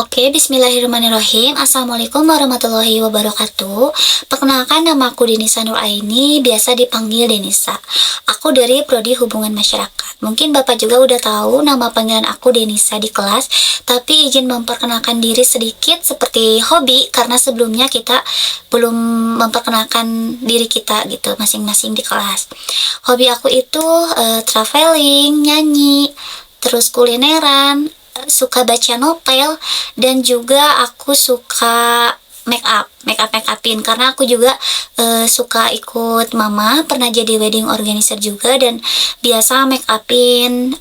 Oke, bismillahirrahmanirrahim. Assalamualaikum warahmatullahi wabarakatuh. Perkenalkan, nama aku Denisa Nuraini, biasa dipanggil Denisa. Aku dari Prodi Hubungan Masyarakat. Mungkin Bapak juga udah tahu nama panggilan aku Denisa di kelas, tapi izin memperkenalkan diri sedikit seperti hobi, karena sebelumnya kita belum memperkenalkan diri kita gitu, masing-masing di kelas. Hobi aku itu traveling, nyanyi, terus kulineran, suka baca novel, dan juga aku suka make upin karena aku juga suka ikut mama, pernah jadi wedding organizer juga, dan biasa make upin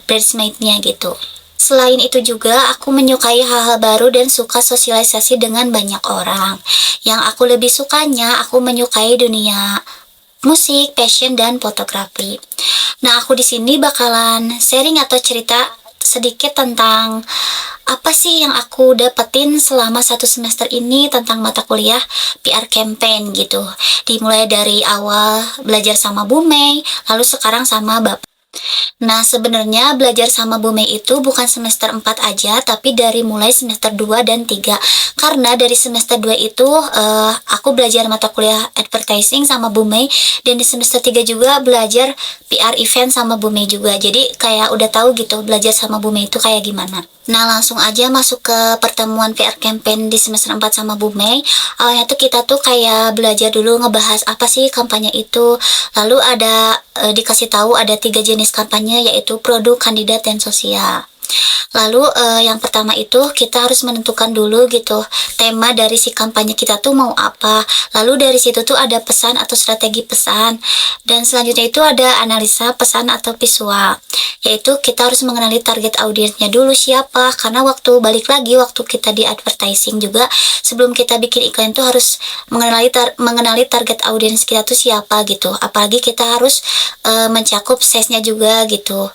bridesmaidnya gitu. Selain itu juga aku menyukai hal-hal baru dan suka sosialisasi dengan banyak orang. Yang aku lebih sukanya, aku menyukai dunia musik, fashion, dan fotografi. Nah, aku di sini bakalan sharing atau cerita sedikit tentang apa sih yang aku dapetin selama 1 semester ini tentang mata kuliah PR Campaign gitu. Dimulai dari awal belajar sama Bu Mei, lalu sekarang sama Bapak. Nah, sebenarnya belajar sama Bu Mei itu bukan semester 4 aja, tapi dari mulai semester 2 dan 3. Karena dari semester 2 itu aku belajar mata kuliah advertising sama Bu Mei, dan di semester 3 juga belajar PR event sama Bu Mei juga. Jadi kayak udah tahu gitu belajar sama Bu Mei itu kayak gimana. Nah, langsung aja masuk ke pertemuan PR campaign di semester 4 sama Bu Mei. Awalnya tuh kita tuh kayak belajar dulu ngebahas apa sih kampanye itu. Lalu ada dikasih tahu ada 3 jenis kampanye, yaitu produk, kandidat, dan sosial. Lalu yang pertama itu kita harus menentukan dulu gitu tema dari si kampanye kita tuh mau apa. Lalu dari situ tuh ada pesan atau strategi pesan, dan selanjutnya itu ada analisa pesan atau visual, yaitu kita harus mengenali target audiensnya dulu siapa, karena waktu balik lagi waktu kita di advertising juga, sebelum kita bikin iklan tuh harus mengenali target audiens kita tuh siapa gitu. Apalagi kita harus mencakup size-nya juga gitu,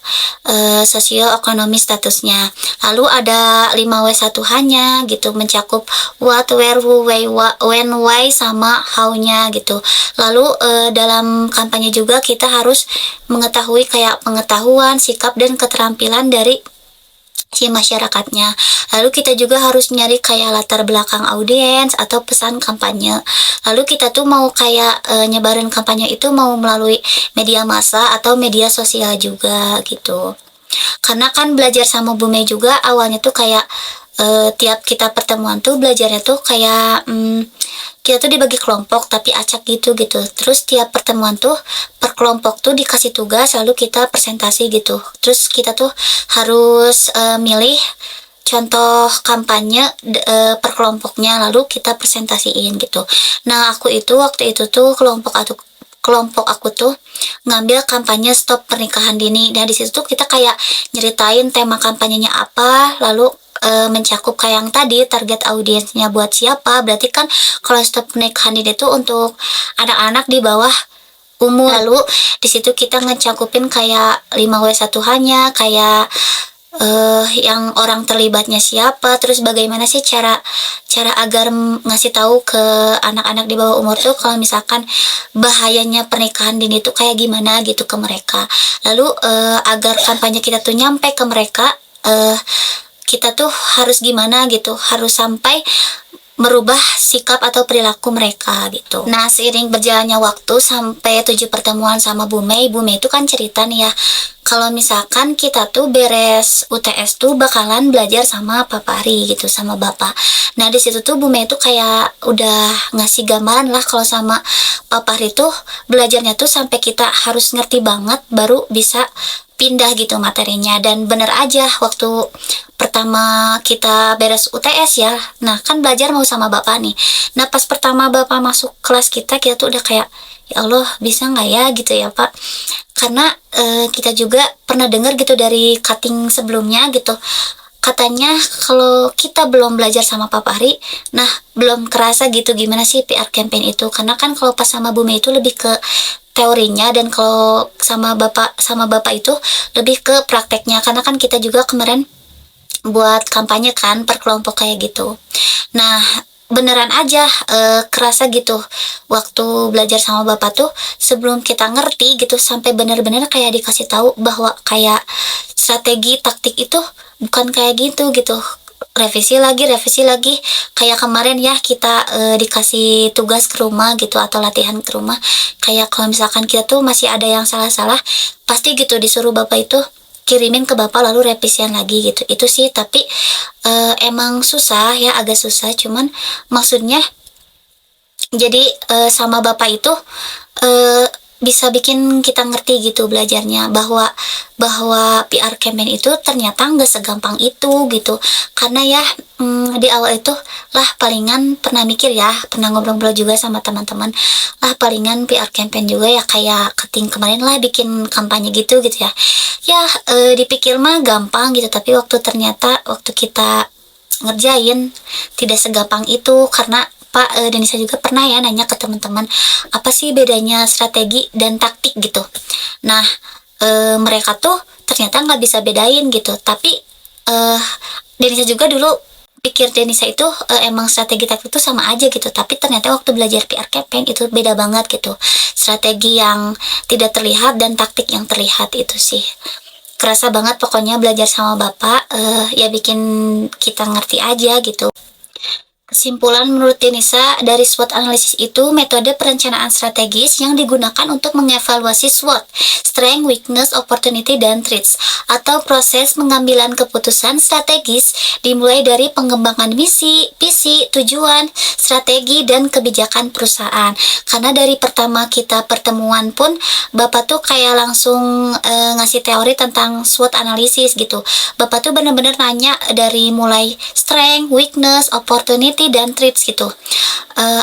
sosioekonomi statusnya. Lalu ada 5W1H-nya gitu, mencakup what, where, who, when, why, sama how-nya gitu. Lalu dalam kampanye juga kita harus mengetahui kayak pengetahuan, sikap, dan keterampilan dari si masyarakatnya. Lalu kita juga harus nyari kayak latar belakang audiens atau pesan kampanye. Lalu kita tuh mau kayak nyebarin kampanye itu mau melalui media massa atau media sosial juga gitu. Karena kan belajar sama Bu Mei juga awalnya tuh kayak tiap kita pertemuan tuh belajarnya tuh kayak kita tuh dibagi kelompok tapi acak gitu. Terus tiap pertemuan tuh per kelompok tuh dikasih tugas, lalu kita presentasi gitu. Terus kita tuh harus milih contoh kampanye per kelompoknya, lalu kita presentasiin gitu. Nah, aku itu waktu itu tuh kelompok aku tuh ngambil kampanye stop pernikahan dini. Nah, di situ tuh kita kayak nyeritain tema kampanyenya apa, lalu mencakup kayak yang tadi target audiensnya buat siapa. Berarti kan kalau stop pernikahan dini itu untuk anak-anak di bawah umur. Lalu di situ kita ngecakupin kayak 5W1H-nya, kayak yang orang terlibatnya siapa, terus bagaimana sih cara agar ngasih tahu ke anak-anak di bawah umur tuh kalau misalkan bahayanya pernikahan dini tuh kayak gimana gitu ke mereka. Lalu agar kampanye kita tuh nyampe ke mereka, kita tuh harus gimana gitu, harus sampai merubah sikap atau perilaku mereka gitu. Nah, seiring berjalannya waktu sampai 7 pertemuan sama Bu Mei itu kan cerita nih ya, kalau misalkan kita tuh beres UTS tuh bakalan belajar sama Papa Ari gitu, sama Bapak. Nah, di situ tuh Bu Mei tuh kayak udah ngasih gambaran lah kalau sama Papa Ari tuh belajarnya tuh sampai kita harus ngerti banget baru bisa pindah gitu materinya. Dan bener aja waktu pertama kita beres UTS ya, nah kan belajar mau sama Bapak nih. Nah, pas pertama Bapak masuk kelas kita tuh udah kayak, ya Allah, bisa nggak ya gitu ya Pak. Karena kita juga pernah dengar gitu dari cutting sebelumnya gitu, katanya kalau kita belum belajar sama Pak Fahri, nah belum kerasa gitu gimana sih PR campaign itu. Karena kan kalau pas sama Bu Mei itu lebih ke teorinya, dan kalau sama bapak itu lebih ke prakteknya, karena kan kita juga kemarin buat kampanye kan per kelompok kayak gitu. Nah, beneran aja kerasa gitu waktu belajar sama bapak tuh, sebelum kita ngerti gitu sampai bener-bener kayak dikasih tahu bahwa kayak strategi taktik itu bukan kayak gitu. revisi lagi. Kayak kemarin ya kita dikasih tugas ke rumah gitu atau latihan ke rumah. Kayak kalau misalkan kita tuh masih ada yang salah-salah, pasti gitu disuruh bapak itu kirimin ke bapak lalu revisian lagi gitu. Itu sih, tapi emang susah ya, agak susah. Cuman maksudnya jadi sama bapak itu eh, bisa bikin kita ngerti gitu belajarnya, bahwa bahwa PR campaign itu ternyata nggak segampang itu gitu. Karena ya di awal itu lah palingan pernah mikir ya, pernah ngobrol-ngobrol juga sama teman-teman, lah palingan PR campaign juga ya kayak keting kemarin lah bikin kampanye gitu gitu ya. Ya dipikir mah gampang gitu, tapi waktu kita ngerjain tidak segampang itu. Karena Pak Denisa juga pernah ya nanya ke teman-teman, apa sih bedanya strategi dan taktik gitu. Nah, mereka tuh ternyata nggak bisa bedain gitu. Tapi Denisa juga dulu pikir Denisa itu emang strategi taktik itu sama aja gitu. Tapi ternyata waktu belajar PR campaign itu beda banget gitu. Strategi yang tidak terlihat dan taktik yang terlihat itu sih. Kerasa banget pokoknya belajar sama Bapak, ya bikin kita ngerti aja gitu. Kesimpulan menurut Denisa dari SWOT analisis itu metode perencanaan strategis yang digunakan untuk mengevaluasi SWOT, strength, weakness, opportunity, dan threats, atau proses pengambilan keputusan strategis dimulai dari pengembangan misi, visi, tujuan, strategi, dan kebijakan perusahaan. Karena dari pertama kita pertemuan pun Bapak tuh kayak langsung ngasih teori tentang SWOT analisis gitu. Bapak tuh bener-bener nanya dari mulai strength, weakness, opportunity, dan threats gitu.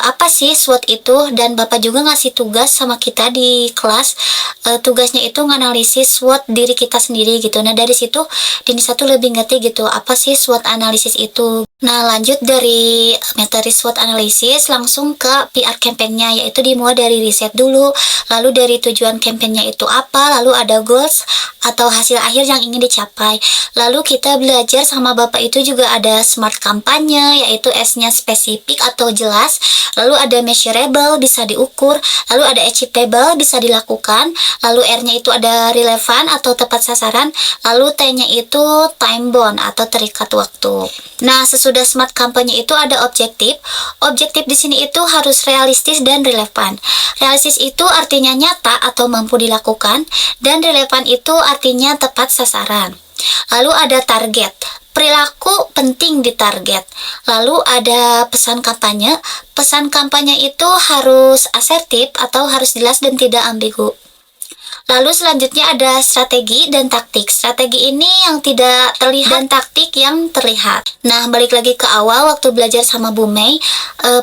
Apa sih SWOT itu? Dan Bapak juga ngasih tugas sama kita di kelas. Tugasnya itu nganalisis SWOT diri kita sendiri gitu. Nah dari situ Denisa tuh lebih ngerti gitu apa sih SWOT analisis itu. Nah lanjut dari materi SWOT analisis langsung ke PR campaign-nya, yaitu dimulai dari riset dulu, lalu dari tujuan campaign-nya itu apa, lalu ada goals atau hasil akhir yang ingin dicapai. Lalu kita belajar sama Bapak itu juga ada smart kampanye, yaitu S-nya spesifik atau jelas, lalu ada measurable bisa diukur, lalu ada achievable bisa dilakukan, lalu R-nya itu ada relevan atau tepat sasaran, lalu T-nya itu time bound atau terikat waktu. Nah, sesudah smart kampanye itu ada objektif. Objektif di sini itu harus realistis dan relevan. Realistis itu artinya nyata atau mampu dilakukan, dan relevan itu artinya tepat sasaran. Lalu ada target. Perilaku penting ditarget. Lalu ada pesan kampanye. Pesan kampanye itu harus asertif atau harus jelas dan tidak ambigu. Lalu selanjutnya ada strategi dan taktik. Strategi ini yang tidak terlihat dan taktik yang terlihat. Nah, balik lagi ke awal waktu belajar sama Bu Mei,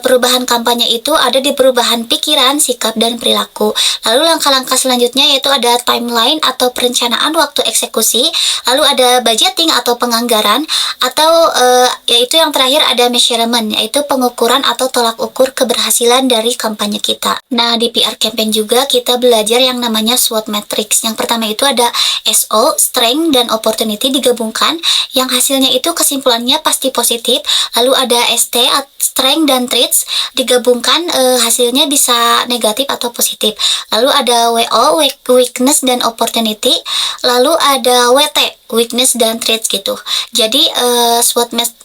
perubahan kampanye itu ada di perubahan pikiran, sikap, dan perilaku. Lalu langkah-langkah selanjutnya yaitu ada timeline atau perencanaan waktu eksekusi, lalu ada budgeting atau penganggaran, atau yaitu yang terakhir ada measurement, yaitu pengukuran atau tolak ukur keberhasilan dari kampanye kita. Nah, di PR campaign juga kita belajar yang namanya SWOT matrix. Yang pertama itu ada SO, strength, dan opportunity digabungkan, yang hasilnya itu kesimpulannya pasti positif. Lalu ada ST, strength, dan traits digabungkan, hasilnya bisa negatif atau positif. Lalu ada WO, weakness, dan opportunity. Lalu ada WT, weakness, dan traits gitu. Jadi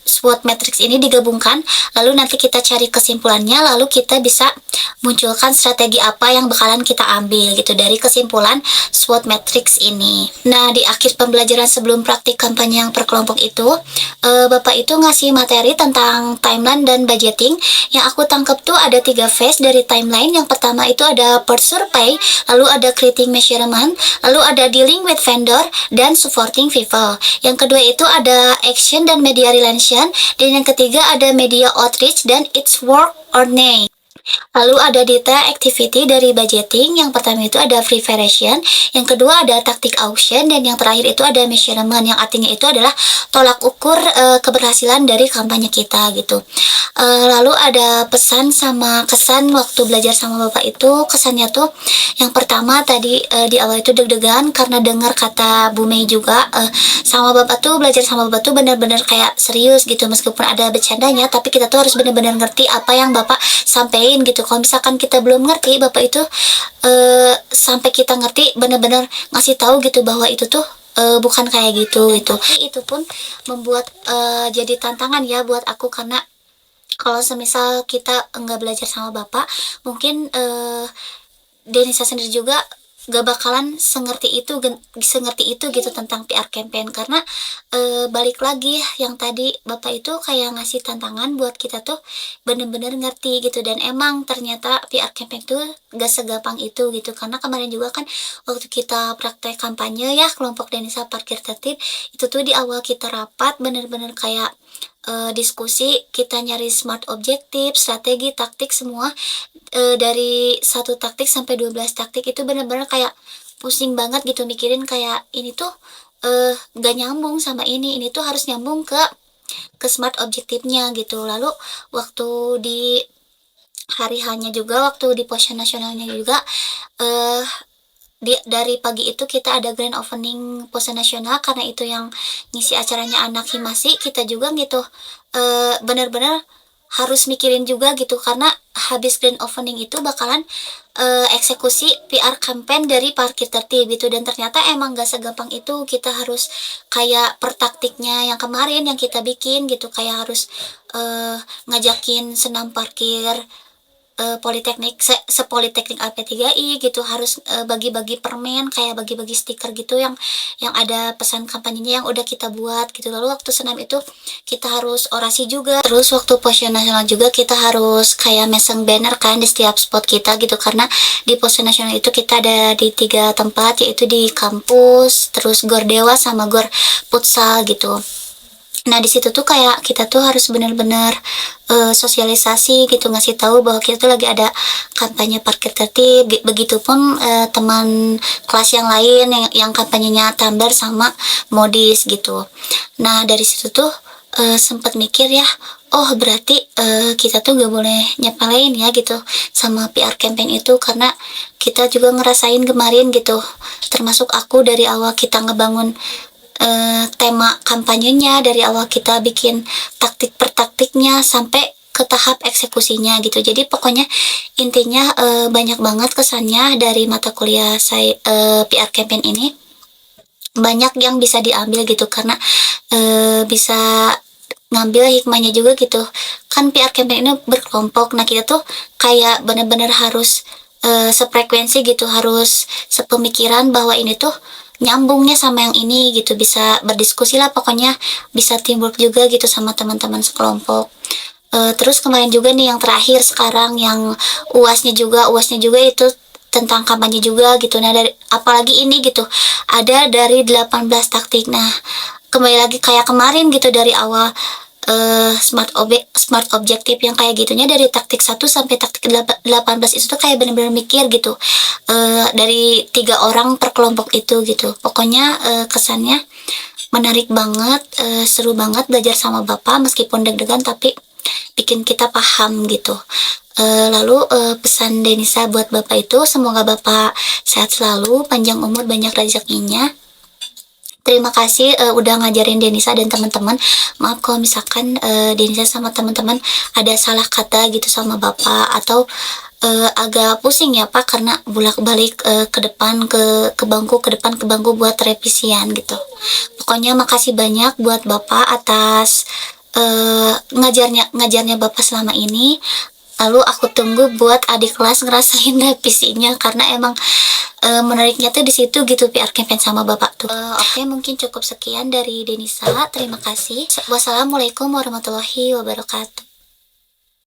SWOT matrix ini digabungkan, lalu nanti kita cari kesimpulannya, lalu kita bisa munculkan strategi apa yang bakalan kita ambil gitu dari kesimpulan SWOT matrix ini. Nah, di akhir pembelajaran sebelum praktik kampanye yang per kelompok itu, Bapak itu ngasih materi tentang timeline dan budgeting. Yang aku tangkap tuh ada 3 phase dari timeline. Yang pertama itu ada per survey, lalu ada creating measurement, lalu ada dealing with vendor, dan supporting people. Yang kedua itu ada action dan media relation, dan yang ketiga ada media outreach dan its work or nay. Lalu ada detail activity dari budgeting. Yang pertama itu ada preparation, yang kedua ada tactic auction, dan yang terakhir itu ada measurement, yang artinya itu adalah tolak ukur keberhasilan dari kampanye kita gitu. Lalu ada pesan sama kesan waktu belajar sama Bapak itu. Kesannya tuh yang pertama tadi di awal itu deg-degan karena dengar kata Bu Mei juga, sama Bapak tuh belajar sama Bapak tuh benar-benar kayak serius gitu, meskipun ada bercandanya tapi kita tuh harus benar-benar ngerti apa yang Bapak sampaikan gitu. Kalau misalkan kita belum ngerti, Bapak itu sampai kita ngerti benar-benar ngasih tahu gitu bahwa itu tuh bukan kayak gitu gitu. Tapi itu pun membuat jadi tantangan ya buat aku, karena kalau semisal kita enggak belajar sama bapak, mungkin Denisa sendiri juga gak bakalan sengerti itu gitu tentang PR campaign, karena balik lagi yang tadi bapak itu kayak ngasih tantangan buat kita tuh bener-bener ngerti gitu. Dan emang ternyata PR campaign tuh gak segampang itu gitu, karena kemarin juga kan waktu kita praktek kampanye ya kelompok Denisa Parkir Tertib, itu tuh di awal kita rapat bener-bener kayak diskusi, kita nyari smart objektif, strategi, taktik semua, dari satu taktik sampai 12 taktik itu bener-bener kayak pusing banget gitu mikirin kayak ini tuh gak nyambung sama ini tuh harus nyambung ke smart objektifnya gitu. Lalu waktu di hari hanya juga, waktu di posisi nasionalnya juga, eh dari pagi itu kita ada grand opening pose nasional, karena itu yang ngisi acaranya anak Himasi, kita juga gitu bener-bener harus mikirin juga gitu, karena habis grand opening itu bakalan eksekusi PR campaign dari parkir tertib gitu. Dan ternyata emang gak segampang itu, kita harus kayak per taktiknya yang kemarin yang kita bikin gitu, kayak harus ngajakin senam parkir politeknik sepoliteknik AP3I gitu, harus bagi-bagi permen, kayak bagi-bagi stiker gitu yang ada pesan kampanyenya yang udah kita buat gitu. Lalu waktu senam itu kita harus orasi juga, terus waktu posisi nasional juga kita harus kayak meseng banner kan di setiap spot kita gitu, karena di posisi nasional itu kita ada di 3 tempat, yaitu di kampus, terus gor dewa sama gor futsal gitu. Nah di situ tuh kayak kita tuh harus benar-benar sosialisasi gitu, ngasih tahu bahwa kita tuh lagi ada kampanye parkir tertib. Begitupun teman kelas yang lain yang kampanyenya Tumbler sama Modis gitu. Nah dari situ tuh sempat mikir ya, oh berarti kita tuh gak boleh nyepelein ya gitu sama PR campaign itu, karena kita juga ngerasain kemarin gitu, termasuk aku dari awal kita ngebangun tema kampanyenya, dari awal kita bikin taktik per taktiknya sampai ke tahap eksekusinya gitu. Jadi pokoknya intinya banyak banget kesannya dari mata kuliah saya PR campaign ini, banyak yang bisa diambil gitu, karena bisa ngambil hikmahnya juga gitu. Kan PR campaign ini berkelompok, nah kita tuh kayak bener-bener harus sefrekuensi gitu, harus sepemikiran bahwa ini tuh nyambungnya sama yang ini gitu, bisa berdiskusi lah pokoknya, bisa teamwork juga gitu sama teman-teman sekelompok. Terus kemarin juga nih yang terakhir sekarang yang uasnya juga itu tentang kampanye juga gitu. Nah dari apalagi ini gitu ada dari 18 taktik. Nah kembali lagi kayak kemarin gitu, dari awal smart objektif yang kayak gitunya, dari taktik 1 sampai taktik 18 itu tuh kayak bener-bener mikir gitu, dari 3 orang per kelompok itu gitu. Pokoknya kesannya menarik banget, seru banget belajar sama bapak, meskipun deg-degan tapi bikin kita paham gitu. Lalu pesan Denisa buat bapak itu, semoga bapak sehat selalu, panjang umur, banyak rezekinya. Terima kasih udah ngajarin Denisa dan teman-teman. Maaf kalau misalkan Denisa sama teman-teman ada salah kata gitu sama bapak, atau agak pusing ya pak, karena bolak-balik ke depan ke bangku, ke depan ke bangku buat revisian gitu. Pokoknya makasih banyak buat bapak atas ngajarnya bapak selama ini. Lalu aku tunggu buat adik kelas ngerasain revisinya, karena emang menariknya tuh di situ gitu PR campaign sama bapak tuh. Oke, mungkin cukup sekian dari Denisa. Terima kasih. Wassalamualaikum warahmatullahi wabarakatuh.